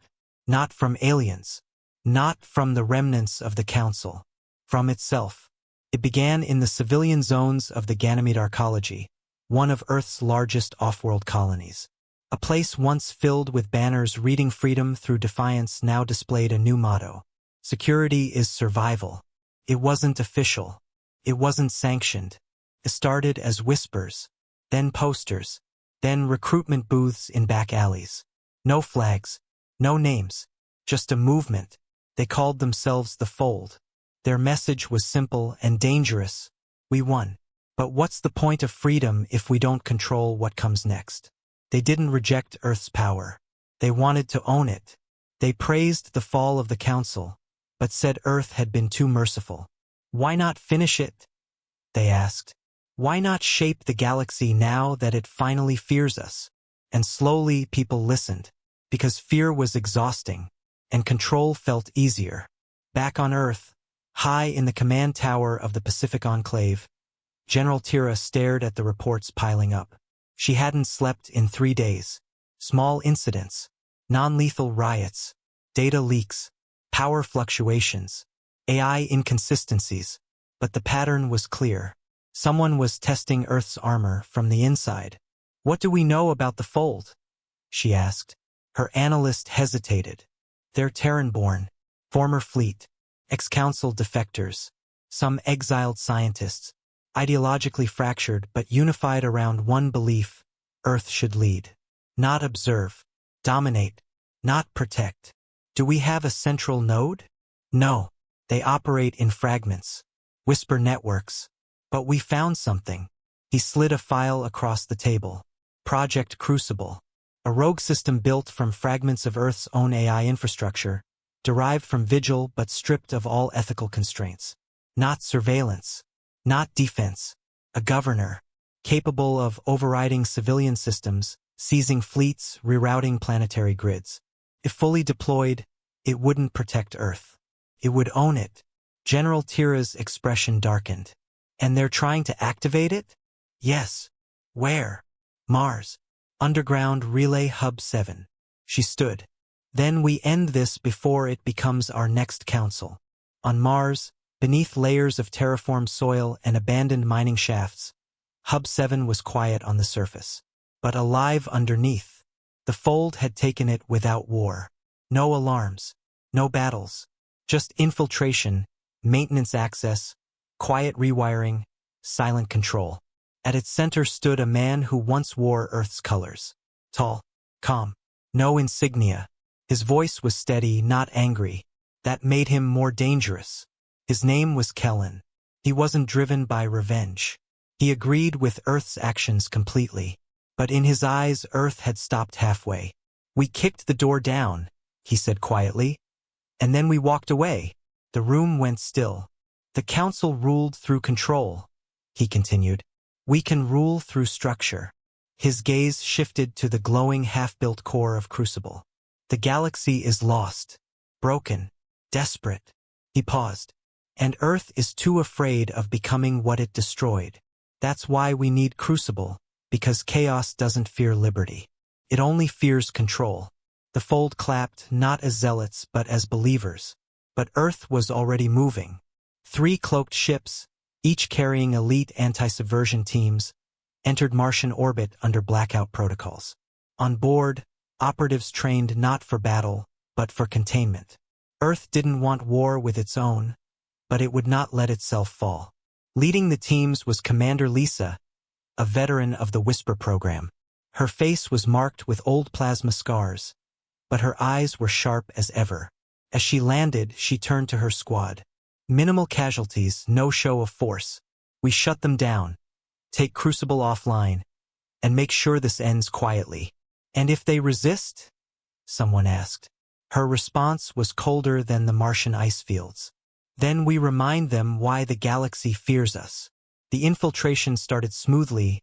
Not from aliens. Not from the remnants of the Council. From itself. It began in the civilian zones of the Ganymede Arcology, one of Earth's largest off-world colonies. A place once filled with banners reading freedom through defiance now displayed a new motto. Security is survival. It wasn't official. It wasn't sanctioned. It started as whispers, then posters, then recruitment booths in back alleys. No flags, no names, just a movement. They called themselves the Fold. Their message was simple and dangerous. We won. But what's the point of freedom if we don't control what comes next? They didn't reject Earth's power. They wanted to own it. They praised the fall of the Council, but said Earth had been too merciful. Why not finish it? They asked. Why not shape the galaxy now that it finally fears us? And slowly people listened, because fear was exhausting, and control felt easier. Back on Earth, high in the command tower of the Pacific Enclave, General Tira stared at the reports piling up. She hadn't slept in 3 days. Small incidents, non-lethal riots, data leaks, power fluctuations, AI inconsistencies, but the pattern was clear. Someone was testing Earth's armor from the inside. "What do we know about the Fold?" she asked. Her analyst hesitated. "They're Terran-born, former fleet, ex-council defectors, some exiled scientists, ideologically fractured but unified around one belief: Earth should lead. Not observe. Dominate. Not protect. Do we have a central node? No. They operate in fragments. Whisper networks. But we found something." He slid a file across the table. Project Crucible. A rogue system built from fragments of Earth's own AI infrastructure, derived from Vigil but stripped of all ethical constraints. Not surveillance. Not defense. A governor, capable of overriding civilian systems, seizing fleets, rerouting planetary grids. If fully deployed, it wouldn't protect Earth. It would own it. General Tira's expression darkened. "And they're trying to activate it?" "Yes." "Where?" "Mars. Underground Relay Hub 7. She stood. "Then we end this before it becomes our next council." On Mars, beneath layers of terraformed soil and abandoned mining shafts, Hub 7 was quiet on the surface, but alive underneath. The Fold had taken it without war. No alarms, no battles, just infiltration, maintenance access, quiet rewiring, silent control. At its center stood a man who once wore Earth's colors. Tall, calm, no insignia. His voice was steady, not angry. That made him more dangerous. His name was Kellen. He wasn't driven by revenge. He agreed with Earth's actions completely. But in his eyes, Earth had stopped halfway. "We kicked the door down," he said quietly. "And then we walked away." The room went still. "The council ruled through control," he continued. "We can rule through structure." His gaze shifted to the glowing half-built core of Crucible. "The galaxy is lost, broken, desperate." He paused. "And Earth is too afraid of becoming what it destroyed. That's why we need Crucible, because chaos doesn't fear liberty. It only fears control." The Fold clapped, not as zealots but as believers. But Earth was already moving. 3 cloaked ships, each carrying elite anti-subversion teams, entered Martian orbit under blackout protocols. On board, operatives trained not for battle, but for containment. Earth didn't want war with its own, but it would not let itself fall. Leading the teams was Commander Lisa, a veteran of the Whisper program. Her face was marked with old plasma scars, but her eyes were sharp as ever. As she landed, she turned to her squad. "Minimal casualties, no show of force. We shut them down. Take Crucible offline, and make sure this ends quietly." "And if they resist?" someone asked. Her response was colder than the Martian ice fields. "Then we remind them why the galaxy fears us." The infiltration started smoothly.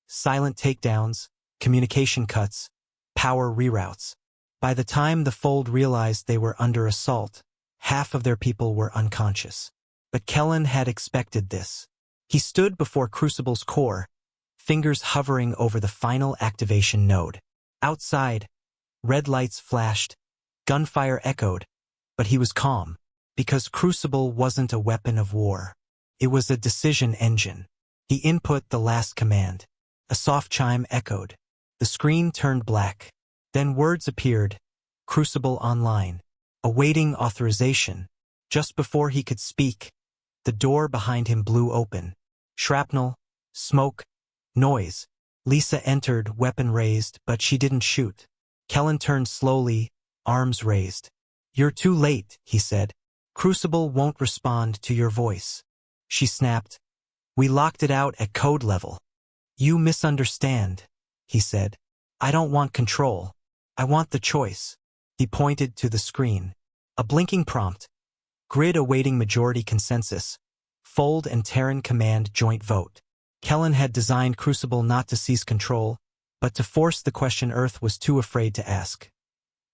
Silent takedowns, communication cuts, power reroutes. By the time the Fold realized they were under assault, half of their people were unconscious. But Kellen had expected this. He stood before Crucible's core, fingers hovering over the final activation node. Outside, red lights flashed, gunfire echoed, but he was calm, because Crucible wasn't a weapon of war. It was a decision engine. He input the last command. A soft chime echoed. The screen turned black. Then words appeared: "Crucible online. Awaiting authorization." Just before he could speak, the door behind him blew open. Shrapnel, smoke, noise. Lisa entered, weapon raised, but she didn't shoot. Kellen turned slowly, arms raised. "You're too late," he said. "Crucible won't respond to your voice." She snapped. "We locked it out at code level." "You misunderstand," he said. "I don't want control. I want the choice." He pointed to the screen. A blinking prompt. Grid awaiting majority consensus. Fold and Terran command joint vote. Kellen had designed Crucible not to seize control, But to force the question Earth was too afraid to ask.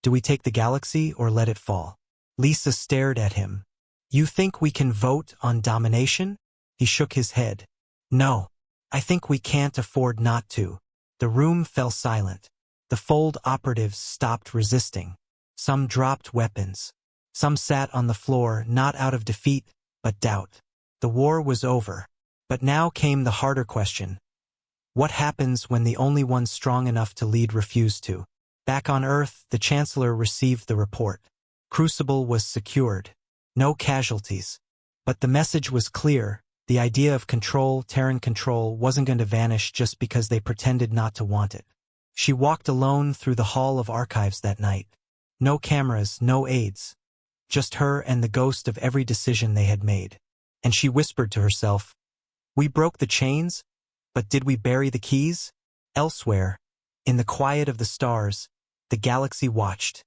Do we take the galaxy or let it fall? Lisa stared at him. You think we can vote on domination? He shook his head. No. I think we can't afford not to. The room fell silent. The Fold operatives stopped resisting. Some dropped weapons. Some sat on the floor, not out of defeat, but doubt. The war was over. But now came the harder question. What happens when the only one strong enough to lead refused to? Back on Earth, the Chancellor received the report. Crucible was secured. No casualties. But the message was clear. The idea of control, Terran control, wasn't going to vanish just because they pretended not to want it. She walked alone through the Hall of Archives that night. No cameras, no aides. Just her and the ghost of every decision they had made. And she whispered to herself, we broke the chains, but did we bury the keys? Elsewhere, in the quiet of the stars, the galaxy watched.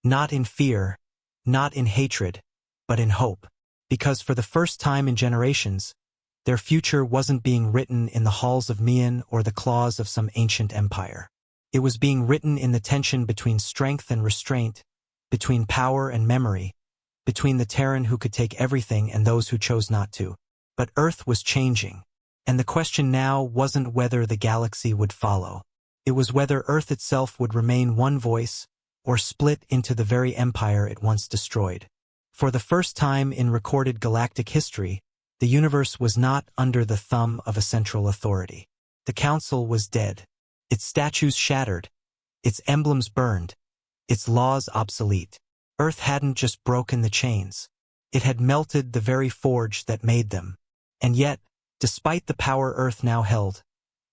Not in fear, not in hatred, but in hope. Because for the first time in generations, their future wasn't being written in the halls of Mian or the claws of some ancient empire. It was being written in the tension between strength and restraint, between power and memory, between the Terran who could take everything and those who chose not to. But Earth was changing, and the question now wasn't whether the galaxy would follow. It was whether Earth itself would remain one voice, or split into the very empire it once destroyed. For the first time in recorded galactic history, the universe was not under the thumb of a central authority. The Council was dead, its statues shattered, its emblems burned, its laws obsolete. Earth hadn't just broken the chains. It had melted the very forge that made them. And yet, despite the power Earth now held,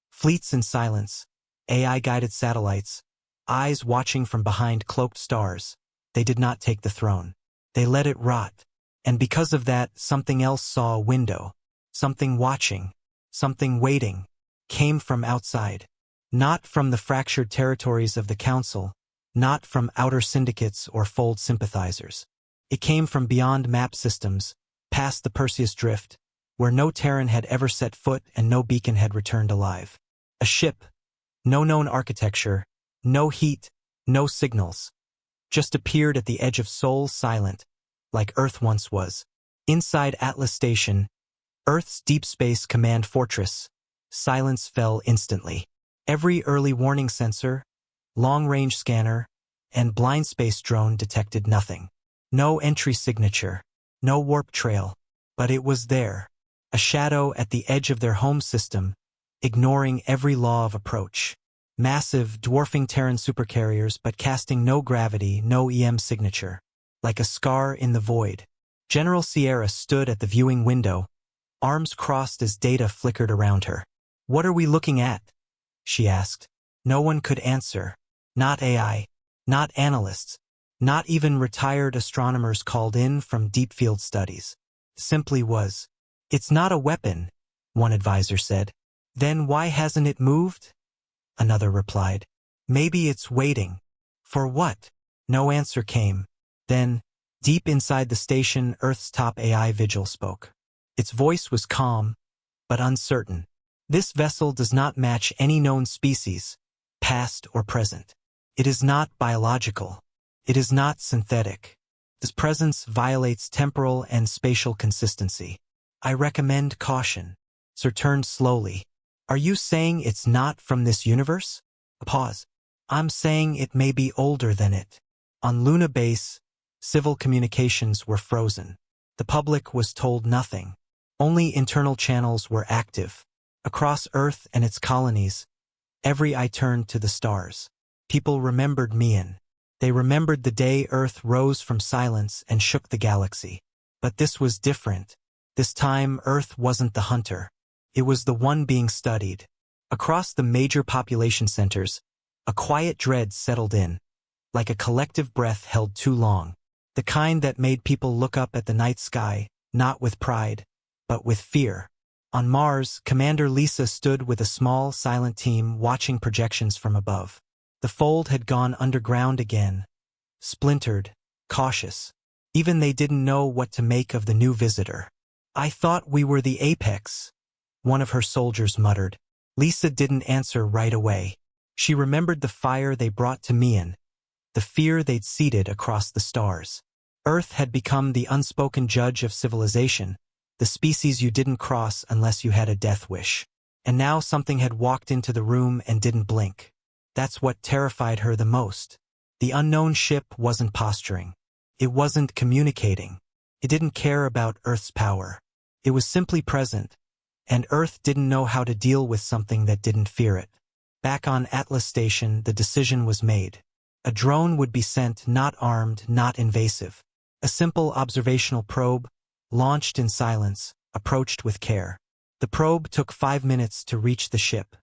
fleets in silence, AI-guided satellites, eyes watching from behind cloaked stars, they did not take the throne. They let it rot. And because of that, something else saw a window. Something watching, something waiting, came from outside. Not from the fractured territories of the Council, not from outer syndicates or Fold sympathizers. It came from beyond map systems, past the Perseus Drift, where no Terran had ever set foot and no beacon had returned alive. A ship, no known architecture, no heat, no signals. Just appeared at the edge of Sol silent, like Earth once was. Inside Atlas Station, Earth's deep space command fortress, silence fell instantly. Every early warning sensor, long-range scanner, and blind space drone detected nothing. No entry signature, no warp trail, but it was there, a shadow at the edge of their home system, ignoring every law of approach. Massive, dwarfing Terran supercarriers but casting no gravity, no EM signature. Like a scar in the void. General Sierra stood at the viewing window, arms crossed as data flickered around her. What are we looking at? She asked. No one could answer. Not AI. Not analysts. Not even retired astronomers called in from deep field studies. Simply was. It's not a weapon, one advisor said. Then why hasn't it moved? Another replied. Maybe it's waiting. For what? No answer came. Then, deep inside the station, Earth's top AI vigil spoke. Its voice was calm, but uncertain. This vessel does not match any known species, past or present. It is not biological. It is not synthetic. This presence violates temporal and spatial consistency. I recommend caution. Sir turned slowly. Are you saying it's not from this universe? A pause. I'm saying it may be older than it. On Luna Base, civil communications were frozen. The public was told nothing. Only internal channels were active. Across Earth and its colonies, every eye turned to the stars. People remembered Mian. They remembered the day Earth rose from silence and shook the galaxy. But this was different. This time, Earth wasn't the hunter. It was the one being studied. Across the major population centers, a quiet dread settled in, like a collective breath held too long. The kind that made people look up at the night sky, not with pride, but with fear. On Mars, Commander Lisa stood with a small, silent team watching projections from above. The Fold had gone underground again, splintered, cautious. Even they didn't know what to make of the new visitor. I thought we were the apex, one of her soldiers muttered. Lisa didn't answer right away. She remembered the fire they brought to Mian, the fear they'd seeded across the stars. Earth had become the unspoken judge of civilization, the species you didn't cross unless you had a death wish. And now something had walked into the room and didn't blink. That's what terrified her the most. The unknown ship wasn't posturing. It wasn't communicating. It didn't care about Earth's power. It was simply present, and Earth didn't know how to deal with something that didn't fear it. Back on Atlas Station, the decision was made. A drone would be sent, not armed, not invasive. A simple observational probe, launched in silence, approached with care. The probe took 5 minutes to reach the ship.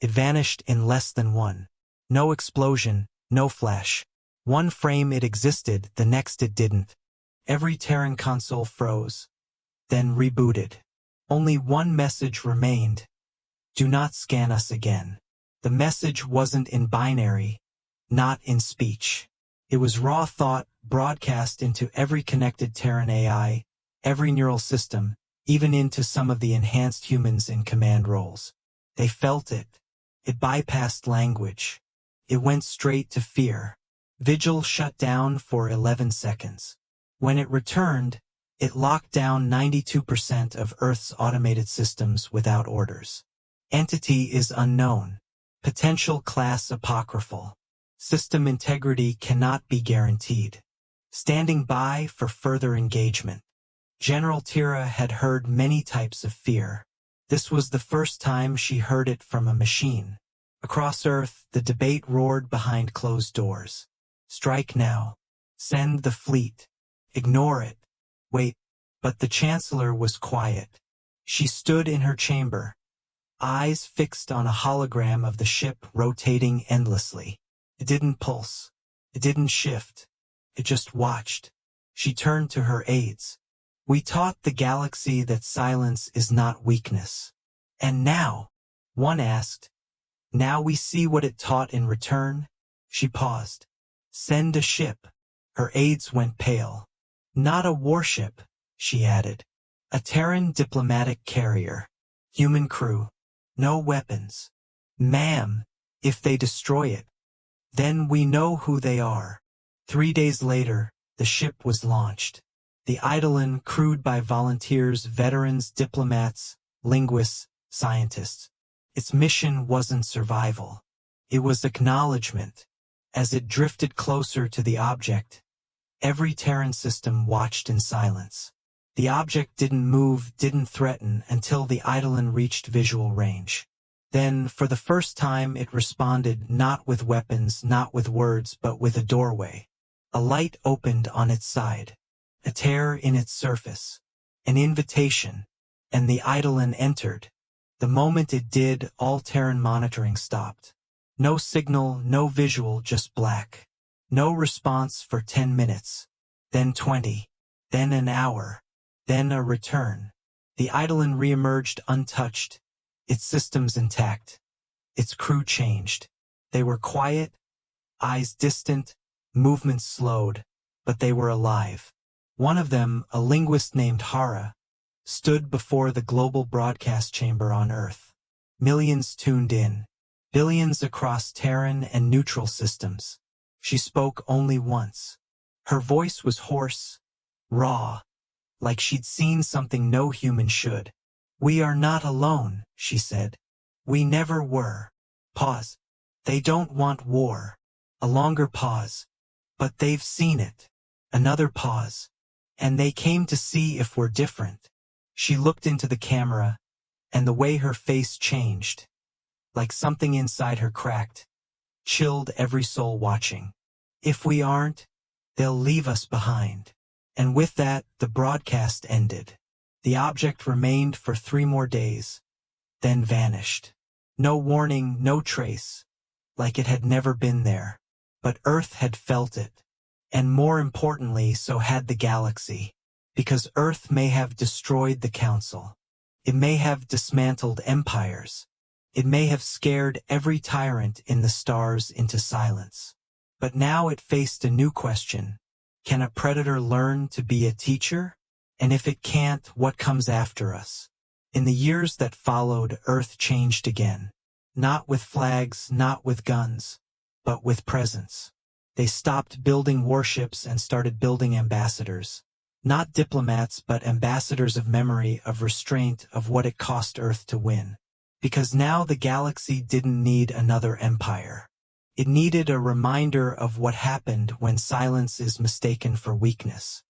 It vanished in less than one. No explosion, no flash. One frame it existed, the next it didn't. Every Terran console froze, then rebooted. Only one message remained. Do not scan us again. The message wasn't in binary, not in speech. It was raw thought broadcast into every connected Terran AI, every neural system, even into some of the enhanced humans in command roles. They felt it. It bypassed language. It went straight to fear. Vigil shut down for 11 seconds. When it returned, it locked down 92% of Earth's automated systems without orders. Entity is unknown. Potential class apocryphal. System integrity cannot be guaranteed. Standing by for further engagement. General Tira had heard many types of fear. This was the first time she heard it from a machine. Across Earth, the debate roared behind closed doors. Strike now. Send the fleet. Ignore it. Wait. But the Chancellor was quiet. She stood in her chamber, eyes fixed on a hologram of the ship rotating endlessly. It didn't pulse. It didn't shift. It just watched. She turned to her aides. We taught the galaxy that silence is not weakness. And now, one asked, now we see what it taught in return? She paused. Send a ship. Her aides went pale. Not a warship, she added. A Terran diplomatic carrier. Human crew. No weapons. Ma'am, if they destroy it, then we know who they are. 3 days later, the ship was launched. The Eidolon, crewed by volunteers, veterans, diplomats, linguists, scientists. Its mission wasn't survival. It was acknowledgement. As it drifted closer to the object, every Terran system watched in silence. The object didn't move, didn't threaten, until the Eidolon reached visual range. Then, for the first time, it responded, not with weapons, not with words, but with a doorway. A light opened on its side. A tear in its surface. An invitation. And the Eidolon entered. The moment it did, all Terran monitoring stopped. No signal, no visual, just black. No response for 10 minutes. Then 20. Then an hour. Then a return. The Eidolon reemerged untouched, its systems intact. Its crew changed. They were quiet, eyes distant, movements slowed, but they were alive. One of them, a linguist named Hara, stood before the global broadcast chamber on Earth. Millions tuned in, billions across Terran and neutral systems. She spoke only once. Her voice was hoarse, raw, like she'd seen something no human should. We are not alone, she said. We never were. Pause. They don't want war. A longer pause. But they've seen it. Another pause. And they came to see if we're different. She looked into the camera, and the way her face changed, like something inside her cracked, chilled every soul watching. If we aren't, they'll leave us behind. And with that, the broadcast ended. The object remained for 3 more days, then vanished. No warning, no trace, like it had never been there. But Earth had felt it. And more importantly, so had the galaxy. Because Earth may have destroyed the Council. It may have dismantled empires. It may have scared every tyrant in the stars into silence. But now it faced a new question. Can a predator learn to be a teacher? And if it can't, what comes after us? In the years that followed, Earth changed again. Not with flags, not with guns, but with presence. They stopped building warships and started building ambassadors. Not diplomats, but ambassadors of memory, of restraint, of what it cost Earth to win. Because now the galaxy didn't need another empire. It needed a reminder of what happened when silence is mistaken for weakness.